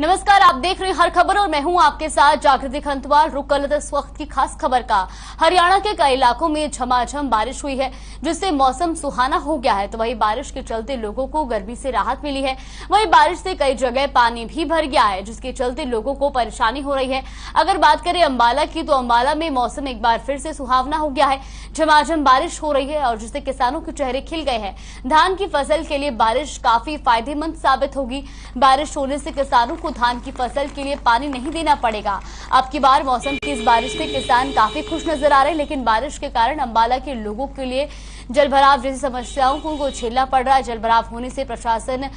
नमस्कार, आप देख रहे हैं हर खबर और मैं हूं आपके साथ जागृति खंतवाल। रुक कर लेते इस वक्त की खास खबर का। हरियाणा के कई इलाकों में झमाझम बारिश हुई है, जिससे मौसम सुहाना हो गया है। तो वहीं बारिश के चलते लोगों को गर्मी से राहत मिली है। वहीं बारिश से कई जगह पानी भी भर गया है, जिसके चलते लोगों को परेशानी हो रही है। अगर बात करें अंबाला की, तो अंबाला में मौसम एक बार फिर से सुहावना हो गया है। झमाझम बारिश हो रही है और जिससे किसानों के चेहरे खिल गए हैं। धान की फसल के लिए बारिश काफी फायदेमंद साबित होगी। बारिश होने से किसानों को धान की फसल के लिए पानी नहीं देना पड़ेगा। अब की बार मौसम की इस बारिश से किसान काफी खुश नजर आ रहे हैं, लेकिन बारिश के कारण अंबाला के लोगों के लिए जलभराव जैसी समस्याओं को झेलना पड़ रहा है। जलभराव होने से प्रशासन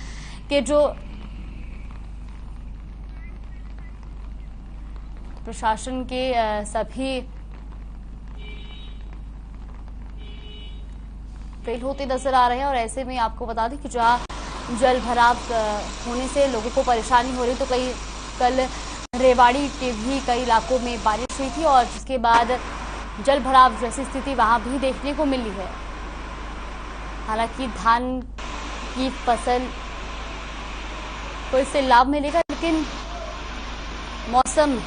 के सभी फेल होते नजर आ रहे हैं। और ऐसे में आपको बता दें कि जहां जल भराव होने से लोगों को परेशानी हो रही, तो कल रेवाड़ी के भी कई इलाकों में बारिश हुई थी और जिसके बाद जल भराव जैसी स्थिति वहां भी देखने को मिली है। हालांकि धान की फसल को इससे लाभ मिलेगा, लेकिन मौसम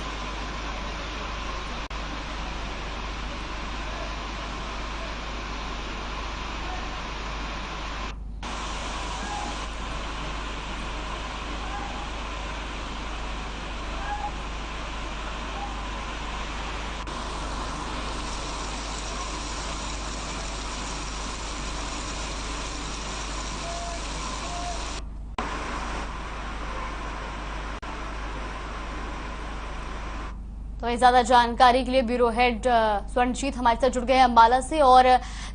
तो ज्यादा जानकारी के लिए ब्यूरो हेड स्वर्णजीत हमारे साथ जुड़ गए हैं अंबाला से, और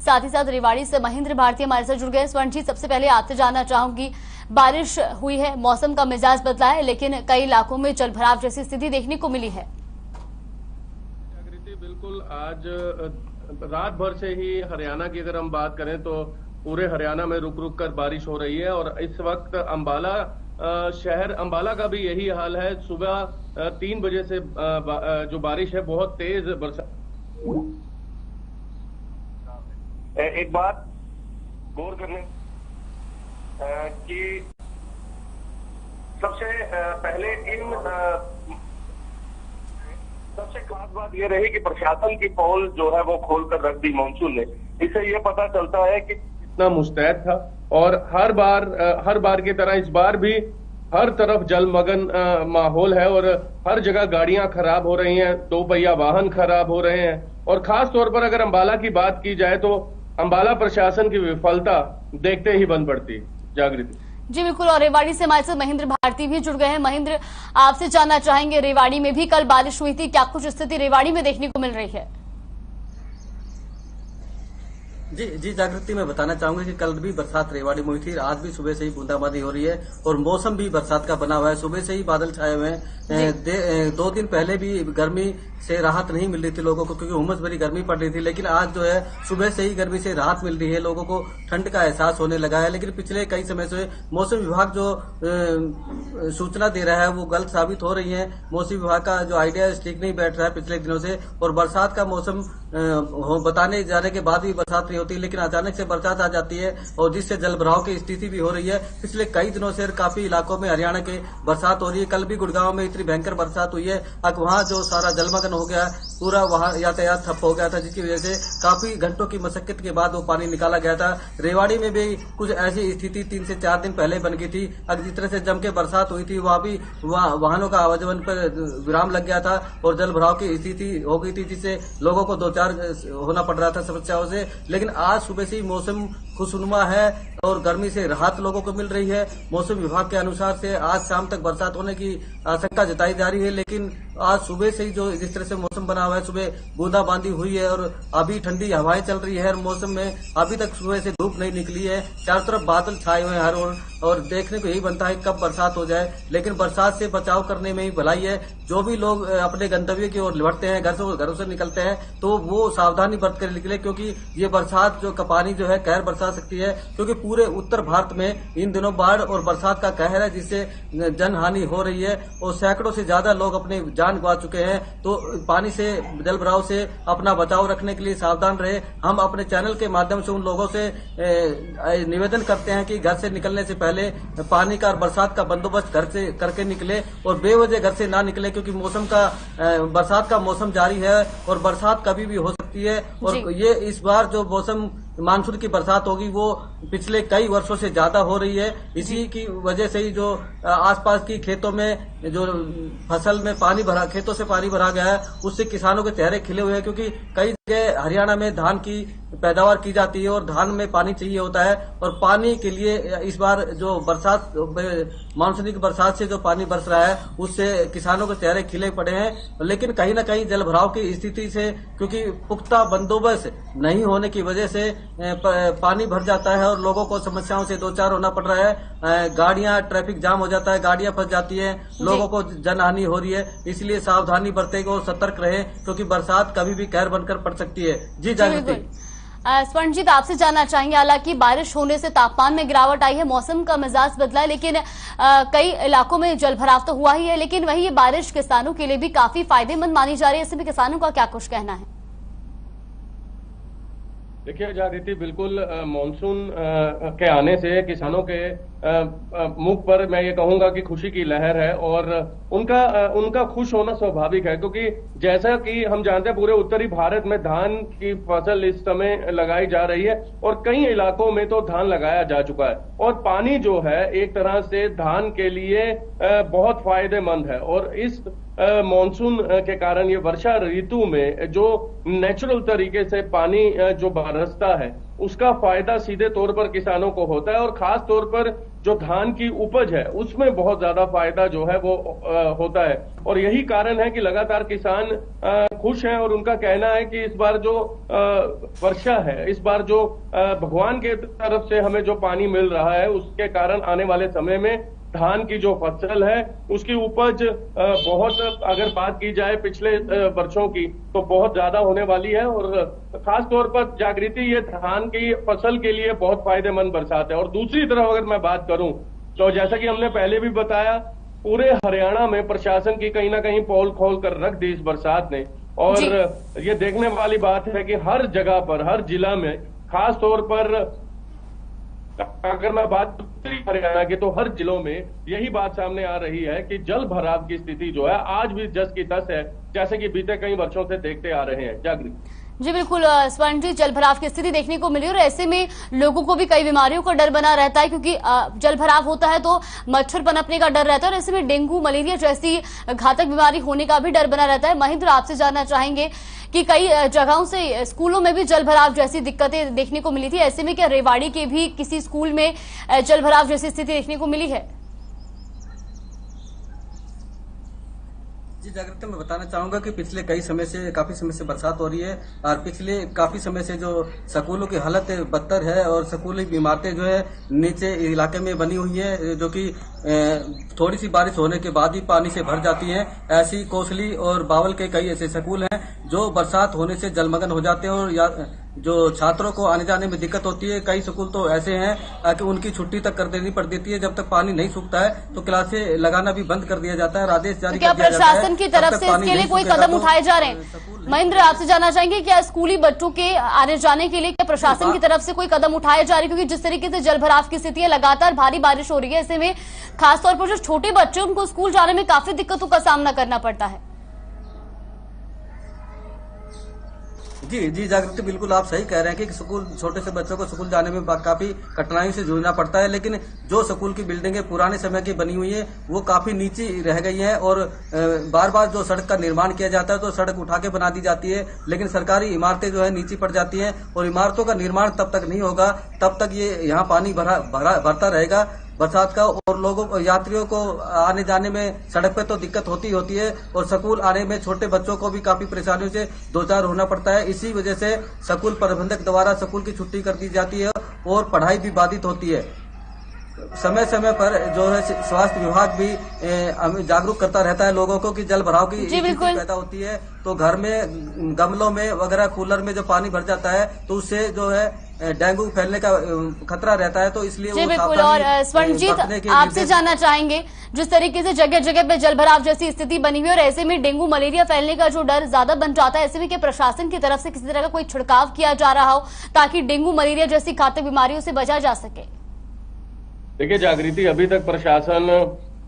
साथ ही साथ रेवाड़ी से महेंद्र भारती हमारे साथ जुड़ गए हैं। स्वर्णजीत, सबसे पहले आपसे जानना चाहूंगी, बारिश हुई है, मौसम का मिजाज बदला है, लेकिन कई इलाकों में जलभराव जैसी स्थिति देखने को मिली है। बिल्कुल, आज रात भर से ही हरियाणा की अगर हम बात करें तो पूरे हरियाणा में रुक रुक कर बारिश हो रही है। और इस वक्त अंबाला शहर अंबाला का भी यही हाल है। सुबह 3 बजे से जो बारिश है, बहुत तेज बरसात। एक बात गौर करने कि सबसे पहले सबसे खास बात यह रही कि प्रशासन की पोल जो है वो खोलकर रख दी मानसून ने। इससे ये पता चलता है कि कितना मुस्तैद था। और हर बार की तरह इस बार भी हर तरफ जलमग्न माहौल है और हर जगह गाड़ियां खराब हो रही हैं, 2 पहिया वाहन खराब हो रहे हैं। और खास तौर पर अगर अंबाला की बात की जाए तो अंबाला प्रशासन की विफलता देखते ही बन पड़ती। जागृति जी बिल्कुल, और रेवाड़ी से हमारे साथ महेंद्र भारती भी जुड़ गए हैं। महेंद्र, आपसे जानना चाहेंगे, रेवाड़ी में भी कल बारिश हुई थी, क्या कुछ स्थिति रेवाड़ी में देखने को मिल रही है? जी जागृति, मैं बताना चाहूंगा कि कल भी बरसात रेवाड़ी में हुई थी। आज भी सुबह से ही बूंदाबांदी हो रही है और मौसम भी बरसात का बना हुआ है। सुबह से ही बादल छाए हुए हैं। 2 दिन पहले भी गर्मी से राहत नहीं मिल रही थी लोगों को, क्योंकि उमस भरी गर्मी पड़ रही थी। लेकिन आज जो है सुबह से ही गर्मी से राहत मिल रही है, लोगों को ठंड का एहसास होने लगा है। लेकिन पिछले कई समय से मौसम विभाग जो सूचना दे रहा है वो गलत साबित हो रही है। मौसम विभाग का जो आइडिया ठीक नहीं बैठ रहा है पिछले दिनों से। और बरसात का मौसम बताने जाने के बाद भी बरसात नहीं होती, लेकिन अचानक से बरसात आ जाती है और जिससे जलभराव की स्थिति भी हो रही है। पिछले कई दिनों से काफी इलाकों में हरियाणा के बरसात हो रही है। कल भी गुड़गांव में इतनी भयंकर बरसात हुई है, अब वहां जो सारा जलमग्न हो गया, पूरा वहां यातायात ठप हो गया था, जिसकी वजह से काफी घंटों की मशक्कत के बाद वो पानी निकाला गया था। रेवाड़ी में भी कुछ ऐसी स्थिति 3 से 4 दिन पहले बन गई थी। अब जिस तरह से जम के बरसात हुई थी, वहां भी वाहनों का आवागमन पर विराम लग गया था और जलभराव की स्थिति हो गई थी, जिससे लोगों को 2-4 होना पड़ रहा था समस्याओं से। लेकिन आज सुबह से ही मौसम खुशनुमा है और गर्मी से राहत लोगों को मिल रही है। मौसम विभाग के अनुसार से आज शाम तक बरसात होने की आशंका जताई जा रही है। लेकिन आज सुबह से ही जो जिस तरह से मौसम बना हुआ है, सुबह बूंदाबांदी हुई है और अभी ठंडी हवाएं चल रही है। और मौसम में अभी तक सुबह से धूप नहीं निकली है, चारों तरफ बादल छाए हुए हैं हर ओर, और देखने को यही बनता है कब बरसात हो जाए। लेकिन बरसात से बचाव करने में ही भलाई है। जो भी लोग अपने गंतव्य की ओर लौटते हैं, घरों से निकलते हैं, तो वो सावधानी बरत कर निकले, क्योंकि ये बरसात जो पानी जो है कहर बरसा सकती है। क्योंकि पूरे उत्तर भारत में इन दिनों बाढ़ और बरसात का कहर है, जिससे जन हानि हो रही है और सैकड़ों से ज्यादा लोग अपने जान गंवा चुके हैं। तो पानी से, जल भराव से अपना बचाव रखने के लिए सावधान रहे। हम अपने चैनल के माध्यम से उन लोगों से निवेदन करते हैं कि घर से निकलने से पहले पानी का और बरसात का बंदोबस्त घर से करके निकले और बेवजह घर से ना निकले, क्योंकि बरसात का मौसम जारी है और बरसात कभी भी हो सकती है। और ये इस बार जो मौसम मानसून की बरसात होगी वो पिछले कई वर्षों से ज्यादा हो रही है। इसी की वजह से ही जो आसपास की खेतों में जो फसल में पानी भरा, खेतों से पानी भरा गया है, उससे किसानों के चेहरे खिले हुए हैं, क्योंकि कई जगह हरियाणा में धान की पैदावार की जाती है और धान में पानी चाहिए होता है। और पानी के लिए इस बार जो बरसात, मानसूनी की बरसात से जो पानी बरस रहा है उससे किसानों के चेहरे खिले पड़े हैं। लेकिन कहीं न कहीं जल भराव की स्थिति से, क्योंकि पुख्ता बंदोबस्त नहीं होने की वजह से पानी भर जाता है और लोगों को समस्याओं से दो चार होना पड़ रहा है। गाड़ियां, ट्रैफिक जाम हो जाता है, गाड़ियां फंस जाती है, लोगों को जनहानि हो रही है। इसलिए सावधानी बरतें और सतर्क रहें, क्योंकि बरसात कभी भी कहर बनकर पड़ सकती है। जी जागृति। स्वर्णजीत, आपसे जानना चाहेंगे, हालांकि बारिश होने से तापमान में गिरावट आई है, मौसम का मिजाज बदला है, लेकिन कई इलाकों में जलभराव तो हुआ ही है, लेकिन वही ये बारिश किसानों के लिए भी काफी फायदेमंद मानी जा रही है। इसमें किसानों का क्या कुछ कहना है? देखिए जागृति, बिल्कुल मॉनसून के आने से किसानों के मुख पर मैं ये कहूंगा कि खुशी की लहर है और उनका खुश होना स्वाभाविक है, क्योंकि जैसा कि हम जानते हैं पूरे उत्तरी भारत में धान की फसल इस समय लगाई जा रही है और कई इलाकों में तो धान लगाया जा चुका है और पानी जो है एक तरह से धान के लिए बहुत फायदेमंद है। और इस मॉनसून के कारण ये वर्षा ऋतु में जो नेचुरल तरीके से पानी जो बरसता है उसका फायदा सीधे तौर पर किसानों को होता है और खास तौर पर जो धान की उपज है उसमें बहुत ज्यादा फायदा जो है वो होता है। और यही कारण है कि लगातार किसान खुश हैं और उनका कहना है कि इस बार जो वर्षा है, इस बार जो भगवान के तरफ से हमें जो पानी मिल रहा है उसके कारण आने वाले समय में धान की जो फसल है उसकी उपज बहुत, अगर बात की जाए पिछले वर्षों की, तो बहुत ज्यादा होने वाली है। और खास तौर पर जागृति, ये धान की फसल के लिए बहुत फायदेमंद बरसात है। और दूसरी तरफ अगर मैं बात करूं तो जैसा कि हमने पहले भी बताया, पूरे हरियाणा में प्रशासन की कहीं ना कहीं पोल खोल कर रख दी इस बरसात ने। और ये देखने वाली बात है कि हर जगह पर, हर जिला में, खास तौर पर अगर मैं बात उत्तरी हरियाणा की, तो हर जिलों में यही बात सामने आ रही है कि जल भराव की स्थिति जो है आज भी जस की तस है, जैसे कि बीते कई वर्षों से देखते आ रहे हैं। जागृति जी बिल्कुल स्वर्ण जी, जलभराव की स्थिति देखने को मिली और ऐसे में लोगों को भी कई बीमारियों का डर बना रहता है, क्योंकि जलभराव होता है तो मच्छर पनपने का डर रहता है और ऐसे में डेंगू, मलेरिया जैसी घातक बीमारी होने का भी डर बना रहता है। महेंद्र, आपसे जानना चाहेंगे कि कई जगहों से स्कूलों में भी जलभराव जैसी दिक्कतें देखने को मिली थी, ऐसे में क्या रेवाड़ी के भी किसी स्कूल में जलभराव जैसी स्थिति देखने को मिली है? जी जागृति, मैं बताना चाहूंगा कि पिछले काफी समय से बरसात हो रही है और पिछले काफी समय से जो स्कूलों की हालत बदतर है और स्कूली इमारतें जो है नीचे इलाके में बनी हुई है, जो कि थोड़ी सी बारिश होने के बाद ही पानी से भर जाती है। ऐसी कोसली और बावल के कई ऐसे स्कूल हैं जो बरसात होने से जलमग्न हो जाते हैं और जो छात्रों को आने जाने में दिक्कत होती है। कई स्कूल तो ऐसे हैं कि उनकी छुट्टी तक कर देनी पड़ देती है, जब तक पानी नहीं सूखता है तो क्लासें लगाना भी बंद कर दिया जाता है, आदेश जारी कर दिया जाता है। प्रशासन की तरफ से इसके लिए कोई कदम उठाए जा रहे हैं? महेंद्र, आपसे जानना चाहेंगे क्या स्कूली बच्चों के आने जाने के लिए क्या प्रशासन की तरफ से कोई कदम उठाए जा रहे हैं? क्योंकि जिस तरीके से जलभराव की स्थिति है, लगातार भारी बारिश हो रही है, ऐसे में खासतौर पर जो छोटे बच्चे उनको स्कूल जाने में काफी दिक्कतों का सामना करना पड़ता है। जी जागृति, बिल्कुल आप सही कह रहे हैं कि स्कूल, छोटे से बच्चों को स्कूल जाने में काफी कठिनाई से जूझना पड़ता है। लेकिन जो स्कूल की बिल्डिंगें पुराने समय की बनी हुई है वो काफी नीचे रह गई हैं और बार बार जो सड़क का निर्माण किया जाता है तो सड़क उठा के बना दी जाती है, लेकिन सरकारी इमारतें जो है नीचे पड़ जाती हैं और इमारतों का निर्माण तब तक नहीं होगा तब तक ये यहाँ पानी भरता रहेगा बरसात का। और लोगों को, यात्रियों को आने जाने में सड़क पे तो दिक्कत होती है और स्कूल आने में छोटे बच्चों को भी काफी परेशानियों से दो चार होना पड़ता है। इसी वजह से स्कूल प्रबंधक द्वारा स्कूल की छुट्टी कर दी जाती है और पढ़ाई भी बाधित होती है। समय समय पर जो है स्वास्थ्य विभाग भी जागरूक करता रहता है लोगों को कि जल भराव की स्थिति पैदा होती है तो घर में, गमलों में वगैरह, कूलर में जो पानी भर जाता है तो उससे जो है डेंगू फैलने का खतरा रहता है, तो इसलिए जी बिल्कुल। और स्वर्णजीत, आपसे जानना चाहेंगे जिस तरीके से जगह जगह पे जलभराव जैसी स्थिति बनी हुई है और ऐसे में डेंगू मलेरिया फैलने का जो डर ज्यादा बन जाता है, ऐसे में क्या प्रशासन की तरफ से किसी तरह का कोई छिड़काव किया जा रहा हो ताकि डेंगू मलेरिया जैसी घातक बीमारियों से बचा जा सके? देखिए जागृति, अभी तक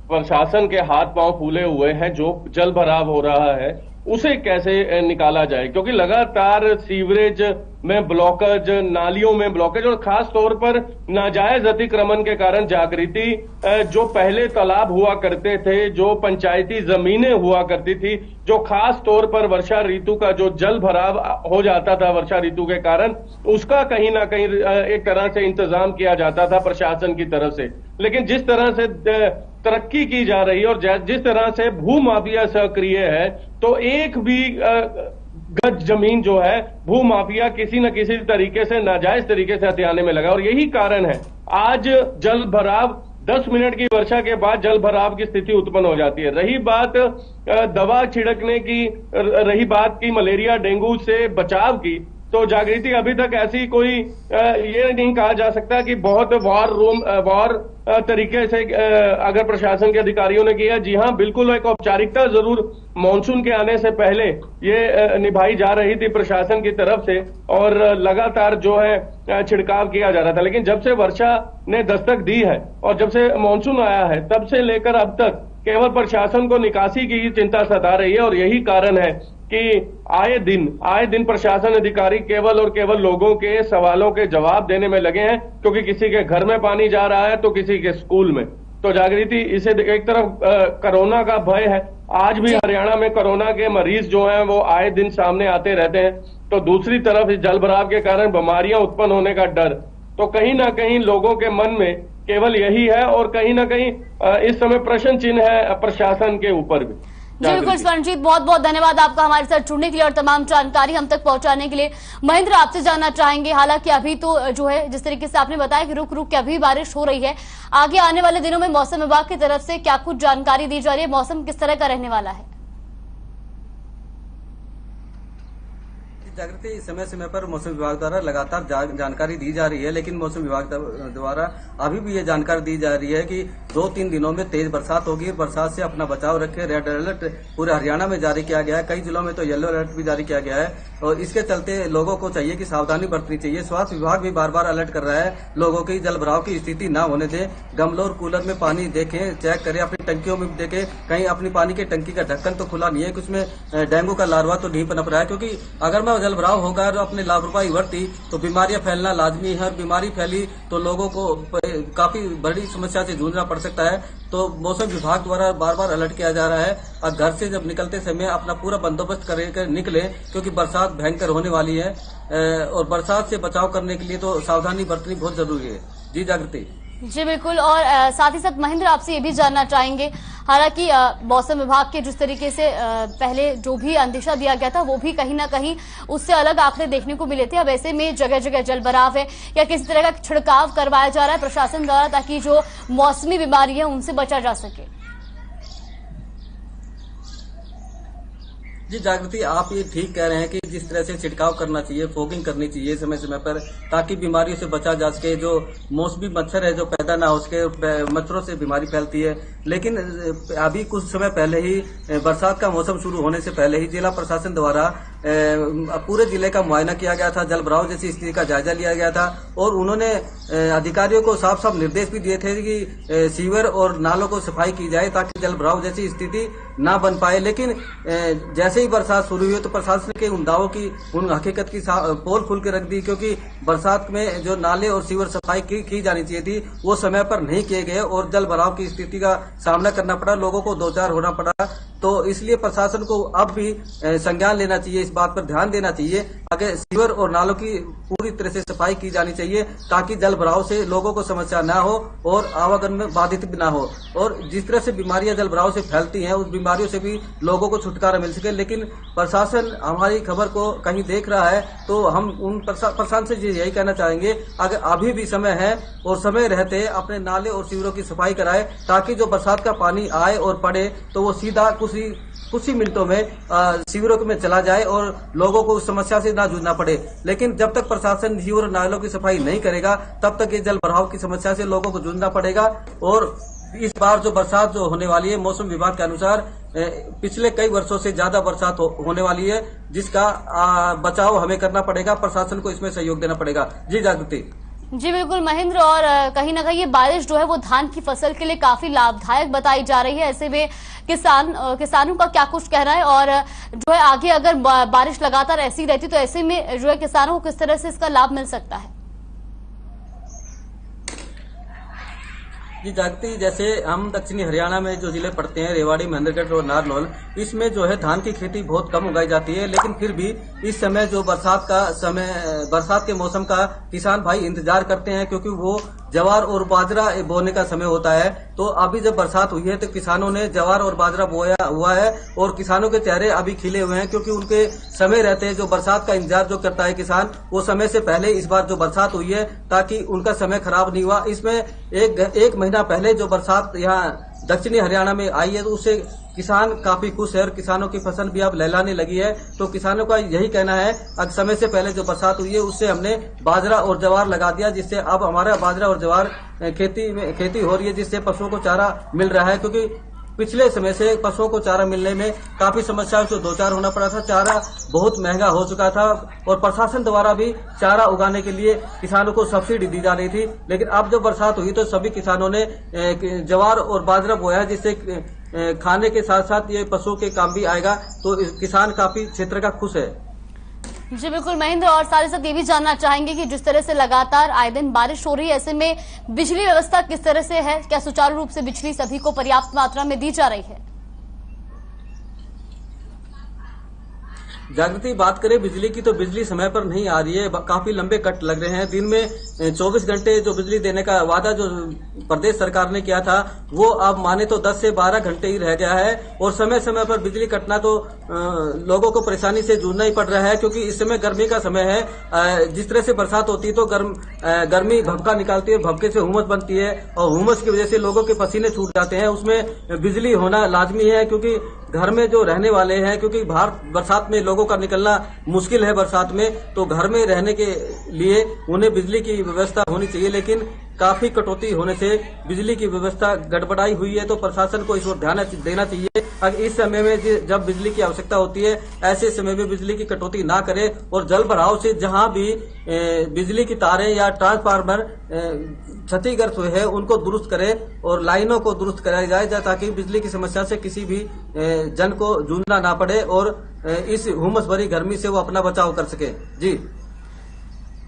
प्रशासन के हाथ पांव फूले हुए हैं। जो जल भराव हो रहा है उसे कैसे निकाला जाए, क्योंकि लगातार सीवरेज में ब्लॉकेज, नालियों में ब्लॉकेज और खास तौर पर नाजायज अतिक्रमण के कारण जागृति, जो पहले तालाब हुआ करते थे, जो पंचायती जमीनें हुआ करती थी, जो खास तौर पर वर्षा ऋतु का जो जल भराव हो जाता था वर्षा ऋतु के कारण, उसका कहीं ना कहीं एक तरह से इंतजाम किया जाता था प्रशासन की तरफ से। लेकिन जिस तरह से तरक्की की जा रही है और जिस तरह से भूमाफिया सक्रिय है, तो एक भी गज जमीन जो है भूमाफिया किसी न किसी तरीके से नाजायज तरीके से हथियाने में लगा। और यही कारण है आज जल भराव, 10 मिनट की वर्षा के बाद जल भराव की स्थिति उत्पन्न हो जाती है। रही बात दवा छिड़कने की, रही बात की मलेरिया डेंगू से बचाव की, तो जागृति अभी तक ऐसी कोई ये नहीं कहा जा सकता कि बहुत वार तरीके से अगर प्रशासन के अधिकारियों ने किया। जी हाँ, बिल्कुल एक औपचारिकता जरूर मानसून के आने से पहले ये निभाई जा रही थी प्रशासन की तरफ से और लगातार जो है छिड़काव किया जा रहा था। लेकिन जब से वर्षा ने दस्तक दी है और जब से मानसून आया है, तब से लेकर अब तक केवल प्रशासन को निकासी की ही चिंता सता रही है। और यही कारण है कि आए दिन प्रशासन अधिकारी केवल और केवल लोगों के सवालों के जवाब देने में लगे हैं, क्योंकि किसी के घर में पानी जा रहा है तो किसी के स्कूल में। तो जागृति, इसे एक तरफ कोरोना का भय है, आज भी हरियाणा में कोरोना के मरीज जो हैं वो आए दिन सामने आते रहते हैं, तो दूसरी तरफ इस जलभराव के कारण बीमारियां उत्पन्न होने का डर, तो कहीं ना कहीं लोगों के मन में केवल यही है और कहीं ना कहीं इस समय प्रश्न चिन्ह है प्रशासन के ऊपर भी। बिल्कुल स्वर्णजीत, बहुत बहुत धन्यवाद आपका हमारे साथ जुड़ने के लिए और तमाम जानकारी हम तक पहुंचाने के लिए। महेंद्र, आपसे जानना चाहेंगे, हालांकि अभी तो जो है जिस तरीके से आपने बताया कि रुक रुक के अभी बारिश हो रही है, आगे आने वाले दिनों में मौसम विभाग की तरफ से क्या कुछ जानकारी दी जा रही है, मौसम किस तरह का रहने वाला है? जागृति, समय समय पर मौसम विभाग द्वारा लगातार जानकारी दी जा रही है, लेकिन मौसम विभाग द्वारा अभी भी ये जानकारी दी जा रही है कि 2-3 दिनों में तेज बरसात होगी। बरसात से अपना बचाव रखें। रेड अलर्ट पूरे हरियाणा में जारी किया गया है, कई जिलों में तो येलो अलर्ट भी जारी किया गया है और इसके चलते लोगों को चाहिए कि सावधानी बरतनी चाहिए। स्वास्थ्य विभाग भी बार बार अलर्ट कर रहा है, लोगों की जल भराव की स्थिति न होने दें। गमलों और कूलर में पानी देखें, चेक करें, अपनी टंकियों में भी देखें, कहीं अपनी पानी की टंकी का ढक्कन तो खुला नहीं है, कुछ में डेंगू का लार्वा तो नहीं पनप रहा है, क्योंकि अगर मैं जल भराव होगा और अपनी लापरवाही बरती तो बीमारियां फैलना लाजमी है। बीमारी फैली तो लोगों को काफी बड़ी समस्या से जूझना पड़ सकता है। तो मौसम विभाग द्वारा बार बार अलर्ट किया जा रहा है और घर से जब निकलते समय अपना पूरा बंदोबस्त करके निकले, क्योंकि बरसात भयंकर होने वाली है और बरसात से बचाव करने के लिए तो सावधानी बरतनी बहुत जरूरी है। जी जागृति। जी बिल्कुल, और साथ ही साथ महेंद्र, आपसे ये भी जानना चाहेंगे, हालांकि मौसम विभाग के जिस तरीके से पहले जो भी अंदेशा दिया गया था वो भी कहीं ना कहीं उससे अलग आंकड़े देखने को मिले थे। अब ऐसे में जगह जगह जलभराव है या किसी तरह का छिड़काव करवाया जा रहा है प्रशासन द्वारा ताकि जो मौसमी बीमारी है उनसे बचा जा सके? जी जागृति, आप ये ठीक कह रहे हैं कि जिस तरह से छिड़काव करना चाहिए, फॉगिंग करनी चाहिए समय समय पर, ताकि बीमारियों से बचा जा सके। जो मौसमी मच्छर है जो पैदा ना हो सके, मच्छरों से बीमारी फैलती है। लेकिन अभी कुछ समय पहले ही, बरसात का मौसम शुरू होने से पहले ही जिला प्रशासन द्वारा पूरे जिले का मुआयना किया गया था, जल भराव जैसी स्थिति का जायजा लिया गया था और उन्होंने अधिकारियों को साफ साफ निर्देश भी दिए थे कि सीवर और नालों को सफाई की जाए ताकि जल भराव जैसी स्थिति ना बन पाए। लेकिन जैसे ही बरसात शुरू हुई तो प्रशासन के उन दावों की, उन हकीकत की पोल खुल के रख दी, क्योंकि बरसात में जो नाले और सीवर सफाई की जानी चाहिए थी वो समय पर नहीं किए गए और जल भराव की स्थिति का सामना करना पड़ा, लोगों को दो चार होना पड़ा। तो इसलिए प्रशासन को अब भी संज्ञान लेना चाहिए, इस बात पर ध्यान देना चाहिए ताकि सीवर और नालों की पूरी तरह से सफाई की जानी चाहिए ताकि जल भराव से लोगों को समस्या ना हो और आवागमन में बाधित भी ना हो। और जिस तरह से बीमारियां जल भराव से फैलती हैं उस बीमारियों से भी लोगों को छुटकारा मिल सके। लेकिन प्रशासन हमारी खबर को कहीं देख रहा है तो हम उन प्रशासन से यही कहना चाहेंगे, अगर अभी भी समय है और समय रहते अपने नाले और सीवरों की सफाई कराए ताकि जो बरसात का पानी आए और पड़े तो वो सीधा कुछ ही मिनटों में सीवरों में चला जाए और लोगों को उस समस्या से ना जूझना पड़े। लेकिन जब तक प्रशासन सीवर नालों की सफाई नहीं करेगा तब तक ये जल भराव की समस्या से लोगों को जूझना पड़ेगा और इस बार जो बरसात जो होने वाली है मौसम विभाग के अनुसार पिछले कई वर्षों से ज्यादा बरसात होने वाली है, जिसका बचाव हमें करना पड़ेगा, प्रशासन को इसमें सहयोग देना पड़ेगा। जी जागृति। जी बिल्कुल महेंद्र, और कहीं ना कहीं ये बारिश जो है वो धान की फसल के लिए काफी लाभदायक बताई जा रही है। ऐसे में किसानों का क्या कुछ कहना है, और जो है आगे अगर बारिश लगातार ऐसी रहती तो ऐसे में जो है किसानों को किस तरह से इसका लाभ मिल सकता है? जी जागृति, जैसे हम दक्षिणी हरियाणा में जो जिले पड़ते हैं रेवाड़ी, महेंद्रगढ़ और नारनौल, इसमें जो है धान की खेती बहुत कम उगाई जाती है, लेकिन फिर भी इस समय जो बरसात के मौसम का किसान भाई इंतजार करते हैं, क्योंकि वो जवार और बाजरा बोने का समय होता है। तो अभी जब बरसात हुई है तो किसानों ने जवार और बाजरा बोया हुआ है, और किसानों के चेहरे अभी खिले हुए हैं, क्योंकि उनके समय रहते हैं जो बरसात का इंतजार जो करता है किसान, वो समय से पहले इस बार जो बरसात हुई है ताकि उनका समय खराब नहीं हुआ। इसमें एक महीना पहले जो बरसात यहाँ दक्षिणी हरियाणा में आई है तो उससे किसान काफी खुश है, और किसानों की फसल भी अब लहलाने लगी है। तो किसानों का यही कहना है, अब समय से पहले जो बरसात हुई है उससे हमने बाजरा और ज्वार लगा दिया, जिससे अब हमारा बाजरा और ज्वार खेती हो रही है, जिससे पशुओं को चारा मिल रहा है। क्योंकि पिछले समय से पशुओं को चारा मिलने में काफी समस्याओं से दो चार होना पड़ा था, चारा बहुत महंगा हो चुका था, और प्रशासन द्वारा भी चारा उगाने के लिए किसानों को सब्सिडी दी जा रही थी। लेकिन अब जब बरसात हुई तो सभी किसानों ने ज्वार और बाजरा बोया है, जिससे खाने के साथ साथ ये पशुओं के काम भी आएगा। तो किसान काफी क्षेत्र का खुश है। जी बिल्कुल महेंद्र, और साथ ही साथ ये भी जानना चाहेंगे कि जिस तरह से लगातार आए दिन बारिश हो रही है, ऐसे में बिजली व्यवस्था किस तरह से है? क्या सुचारू रूप से बिजली सभी को पर्याप्त मात्रा में दी जा रही है? जागृति, बात करें बिजली की तो बिजली समय पर नहीं आ रही है, काफी लंबे कट लग रहे हैं। दिन में 24 घंटे जो बिजली देने का वादा जो प्रदेश सरकार ने किया था वो अब माने तो 10 से 12 घंटे ही रह गया है, और समय समय पर बिजली कटना तो लोगों को परेशानी से जूझना ही पड़ रहा है। क्योंकि इस समय गर्मी का समय है, जिस तरह से बरसात होती है तो गर्मी भभका निकालती है, भभके से हुमस बनती है, और हुमस की वजह से लोगों के पसीने छूट जाते हैं। उसमें बिजली होना लाजमी है, क्योंकि घर में जो रहने वाले हैं, क्योंकि बाहर बरसात में लोगों का निकलना मुश्किल है बरसात में, तो घर में रहने के लिए उन्हें बिजली की व्यवस्था होनी चाहिए। लेकिन काफी कटौती होने से बिजली की व्यवस्था गड़बड़ाई हुई है, तो प्रशासन को इस ओर ध्यान देना चाहिए। अगर इस समय में जब बिजली की आवश्यकता होती है, ऐसे समय में बिजली की कटौती ना करे, और जल भराव से जहां भी बिजली की तारें या ट्रांसफार्मर क्षतिग्रस्त हुए हैं उनको दुरुस्त करे, और लाइनों को दुरुस्त कराया जाए, ताकि बिजली की समस्या से किसी भी जन को जूझना ना पड़े, और इस हुमस भरी गर्मी से वो अपना बचाव कर सके।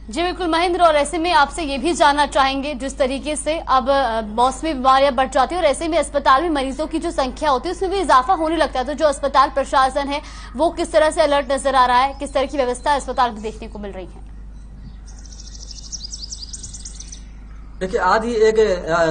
जी बिल्कुल महेंद्र, और ऐसे में आपसे ये भी जानना चाहेंगे, जिस तरीके से अब मौसमी बीमारियां बढ़ जाती है और ऐसे में अस्पताल में मरीजों की जो संख्या होती है उसमें भी इजाफा होने लगता है, तो जो अस्पताल प्रशासन है वो किस तरह से अलर्ट नजर आ रहा है? किस तरह की व्यवस्था अस्पताल में देखने को मिल रही है? देखिए, आज ही एक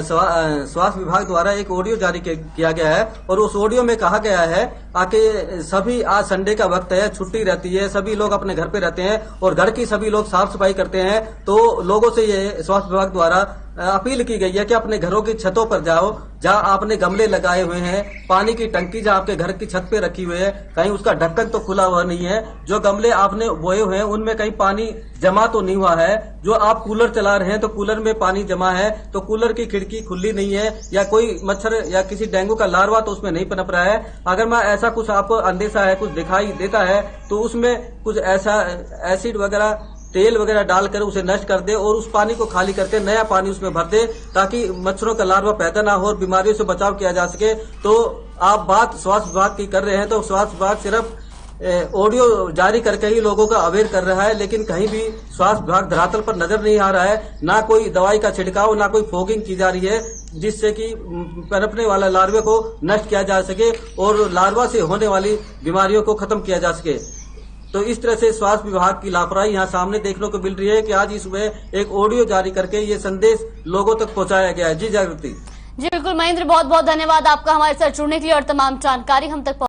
स्वास्थ्य विभाग द्वारा एक ऑडियो जारी किया गया है, और उस ऑडियो में कहा गया है कि सभी आज संडे का वक्त है, छुट्टी रहती है, सभी लोग अपने घर पे रहते हैं, और घर की सभी लोग साफ सफाई करते हैं। तो लोगों से ये स्वास्थ्य विभाग द्वारा अपील की गई है कि अपने घरों की छतों पर जाओ, जहां आपने गमले लगाए हुए हैं, पानी की टंकी जहां आपके घर की छत पे रखी हुई है, कहीं उसका ढक्कन तो खुला हुआ नहीं है, जो गमले आपने बोए हुए हैं उनमें कहीं पानी जमा तो नहीं हुआ है, जो आप कूलर चला रहे हैं तो कूलर में पानी जमा है, तो कूलर की खिड़की खुली नहीं है, या कोई मच्छर या किसी डेंगू का लार्वा तो उसमें नहीं पनप रहा है। अगर मैं ऐसा कुछ आपको अंदेशा है, कुछ दिखाई देता है, तो उसमें कुछ ऐसा एसिड वगैरह, तेल वगैरह डालकर उसे नष्ट कर दे, और उस पानी को खाली करके नया पानी उसमें भर दे, ताकि मच्छरों का लार्वा पैदा ना हो और बीमारियों से बचाव किया जा सके। तो आप बात स्वास्थ्य विभाग की कर रहे हैं, तो स्वास्थ्य विभाग सिर्फ ऑडियो जारी करके ही लोगों का अवेयर कर रहा है, लेकिन कहीं भी स्वास्थ्य विभाग धरातल पर नजर नहीं आ रहा है। ना कोई दवाई का छिड़काव, ना कोई फॉगिंग की जा रही है, जिससे कि पनपने वाला लार्वे को नष्ट किया जा सके और लार्वा से होने वाली बीमारियों को खत्म किया जा सके। तो इस तरह से स्वास्थ्य विभाग की लापरवाही यहाँ सामने देखने को मिल रही है कि आज ही सुबह एक ऑडियो जारी करके ये संदेश लोगों तक पहुंचाया गया है। जी जागृति। जी बिल्कुल महेंद्र, बहुत बहुत धन्यवाद आपका हमारे साथ जुड़ने के लिए और तमाम जानकारी हम तक